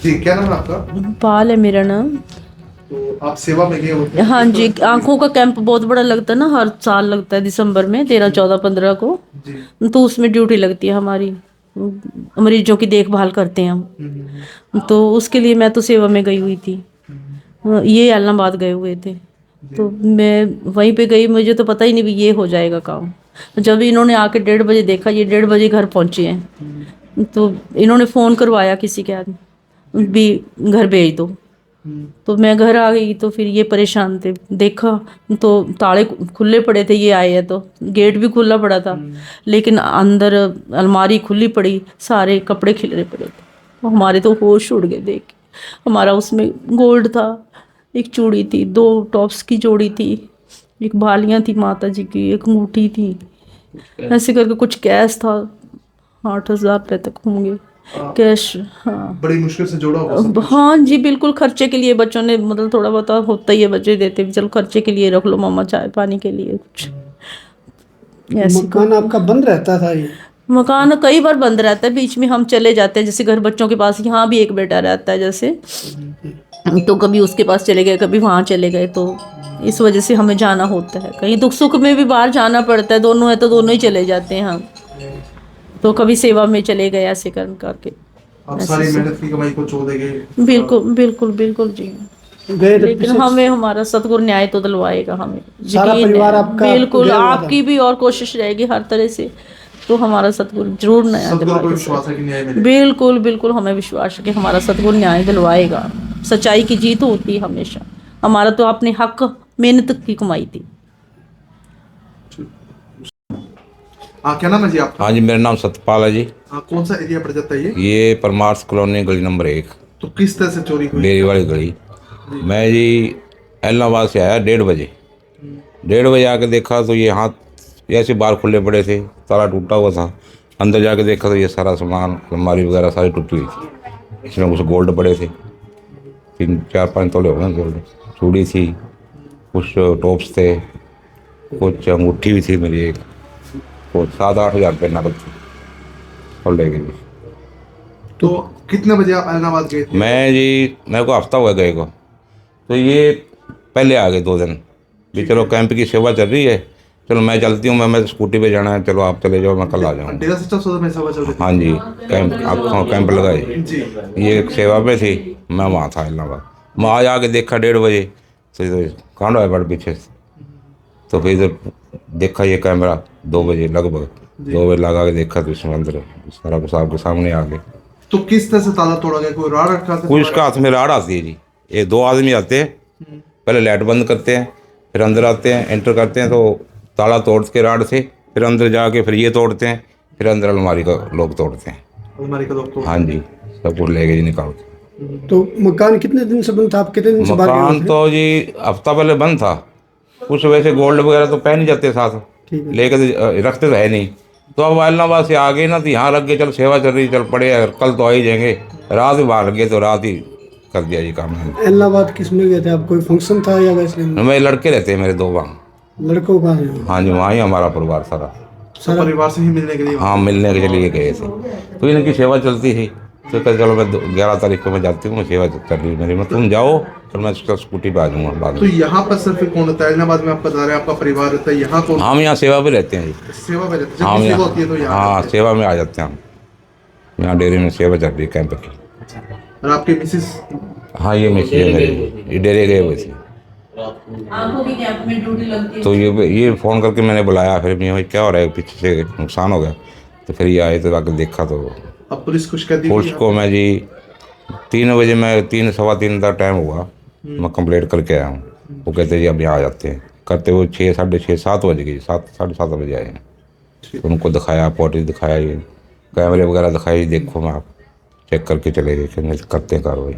जी, क्या नाम है आपका? पाल है मेरा नाम। तो आप सेवा में गए होते हैं, हाँ किस जी, तरह से? आंखों का कैंप बहुत बड़ा लगता है ना, हर साल लगता है दिसंबर में 13, 14, 15 को। जी। तो उसमें ड्यूटी लगती है हमारी, मरीजों की देखभाल करते हैं हम्म, हम। तो उसके लिए मैं तो सेवा में गई हुई थी। ये इलाहाबाद गए हुए थे, जी। तो मैं वहीं पे गई। मुझे तो पता ही नहीं भी ये हो जाएगा काम। जब इन्होंने आके 1:30 बजे देखा, ये 1:30 बजे घर पहुंचे हैं, तो इन्होंने फ़ोन करवाया किसी के आदमी जी। भी, घर भेज दो। हम्म, तो मैं घर आ गई, तो फिर ये परेशान थे। देखा तो ताले खुले पड़े थे, ये आए हैं तो गेट भी खुला पड़ा था, लेकिन अंदर अलमारी खुली पड़ी, सारे कपड़े खिलरे पड़े थे। तो हमारे तो होश उड़ गए देख के। हमारा उसमें गोल्ड था, एक चूड़ी थी, 2 टॉप्स की जोड़ी थी, एक बालियाँ थी माता जी की, एक अंगूठी थी, ऐसे करके कुछ कैश था, 8,000 रुपये तक होंगे आ, कैश। हाँ। बड़ी मुश्किल से जोड़ा होगा सब कुछ। हाँ जी, बिल्कुल। खर्चे के लिए बच्चों ने, मतलब थोड़ा बहुत होता ही है, बच्चे देते भी, चलो खर्चे के लिए रख लो मम्मा, चाय पानी के लिए कुछ, तो ऐसी मकान करके। आपका बंद रहता था ये? मकान कई बार बंद रहता है, बीच में हम चले जाते हैं, जैसे घर बच्चों के पास, यहाँ भी एक बेटा रहता है जैसे, तो कभी उसके पास चले गए, कभी वहाँ चले गए, तो इस वजह से हमें जाना होता है। कहीं दुख सुख में भी बाहर जाना पड़ता है, दोनों है तो दोनों ही चले जाते हैं हम। तो कभी सेवा में चले गए, ऐसे कर करके। आप ऐसे सारी से मेहनत की कमाई को छोड़ देंगे? बिल्कुल बिल्कुल बिल्कुल जी। गए थे लेकिन पीछे? हमें हमारा सतगुरु न्याय तो दिलवाएगा, हमें सारा यकीन परिवार है। आपका बिल्कुल, गया हुआ था? आपकी भी और कोशिश रहेगी हर तरह से, तो हमारा सतगुरु जरूर न्याय सदगुरु को दिलवाएगा विश्वास है सर। कि न्याय मिलेगा। बिल्कुल बिल्कुल, हमें विश्वास है कि हमारा सतगुरु न्याय दिलवाएगा। सच्चाई की जीत होती है हमेशा। हमारा तो अपने हक, मेहनत की कमाई थी। हाँ, क्या नाम है जी आपका? हाँ जी, मेरा नाम सतपाल है जी। हाँ, कौन सा एरिया पड़ जाता है ये? ये परमार्स कॉलोनी गली नंबर 1, तो किस तरह से चोरी हुई? बेरी वाली गली। मैं जी इलाहाबाद से आया 1:30 बजे। 1:30 बजे आके देखा तो ये हाथ ऐसे बाहर खुले पड़े थे, ताला टूटा हुआ था। अंदर जाके देखा तो ये सारा सामान, अलमारी वगैरह सारी टूटी हुई थी। इसमें कुछ गोल्ड पड़े थे, 3, 4, 5 तोले हो गए गोल्ड। चूड़ी थी, कुछ टॉप्स थे, कुछ अंगूठी भी थी मेरी एक, कुछ 7-8 हज़ार रुपये नकद थी और ले गई। तो कितने बजे आप इलाहाबाद गए थे? मैं जी, मेरे को हफ्ता हुआ गए को, तो ये पहले आ गए 2 दिन भी। चलो कैंप की सेवा चल रही है, चलो मैं चलती हूँ, मैं स्कूटी पे जाना है, चलो आप चले जाओ, मैं कल आ जाऊँगा। डेरा सच्चा सौदा में सेवा चल रही थी? हाँ जी, कैंप आप कैंप लगाए, जी। ये एक सेवा पे थी। मैं वहाँ था इलाहाबाद। मैं आज आके देखा 1:30 बजे, तो कांड है बड़ पीछे से। तो फिर इधर देखा ये कैमरा 2 बजे लगभग, 2 बजे लगा के देखा तो इसमें अंदर सारा कुछ आपके सामने आ गए। तो किस तरह से ताला तोड़ा गया? कोई राड रखा था? कोई उसका हाथ में राड आती है जी। ये 2 आदमी आते हैं, पहले लाइट बंद करते हैं, फिर अंदर आते हैं, एंटर करते हैं, तो ताला तोड़ के राड से, फिर अंदर जाके फिर ये तोड़ते हैं, फिर अंदर अलमारी का लोग तोड़ते हैं। अलमारी का लोग तोड़? हाँ जी, सब कुछ ले गए जी निकाल के। तो मकान कितने दिन से बंद था? आप कितने दिन से बाहर गए हुए मकान थे? तो जी हफ्ता पहले बंद था। कुछ वैसे गोल्ड वगैरह तो पहन ही जाते साथ, ठीक है। लेकर रखते तो है नहीं। तो अब इलाहाबाद से आ गए ना, तो यहाँ रख गए, चल सेवा चल रही, चल पड़े यार, कल तो आ ही जाएंगे। रात ही बाहर गए तो रात ही कर दिया जी काम। इलाहाबाद किस में गए थे आप? कोई फंक्शन था या वैसे? मेरे लड़के रहते हैं, मेरे 2 वहाँ। लड़कों का है? हाँ जी, वहाँ ही हमारा परिवार सारा। सब परिवार से ही मिलने के लिए? हाँ, मिलने के लिए गए थे, तो इनकी सेवा चलती थी। तो कल चलो मैं 11 तारीख को मैं जाती हूँ, मैं सेवा चल रही मेरी, मैं तुम जाओ, फिर मैं स्कूटी पे आ जाऊँगा बाद तो में। यहाँ पर सिर्फ कौन होता है? इलाहाबाद में आप बता रहे हैं आपका परिवार रहता है, यहाँ कौन? हम यहाँ सेवा पे रहते हैं जी। सेवा में रहते हैं? हाँ, जब भी सेवा होती है तो यहाँ हाँ रहते हैं? सेवा में आ जाते हैं हम। यहाँ डेरे में सेवा चल रही है कैंप की। और आपके मिसेस? हाँ, ये मिसी है मेरी, ये डेरे गए हुए थे। आंखों की कैंप में ड्यूटी लगती है। तो ये फ़ोन करके मैंने बुलाया, फिर मैं भाई क्या हो रहा है, पीछे से नुकसान हो गया। तो फिर ये आए तो आके देखा, तो अब पुलिस कुछ कर दी? पुलिस को मैं जी 3 बजे, मैं 3, 3:15 तक टाइम हुआ, मैं कंप्लेंट करके आया हूँ। वो कहते जी अब यहाँ आ जाते हैं, करते हुए 6, 6:30, 7 बज गए, 7, 7:30 बजे आए हैं। तो उनको दिखाया, पोर्ट्रेट दिखाया, ये कैमरे वगैरह दिखाई, देखो मैं आप चेक करके चले गए कि नहीं करते हैं कार्रवाई।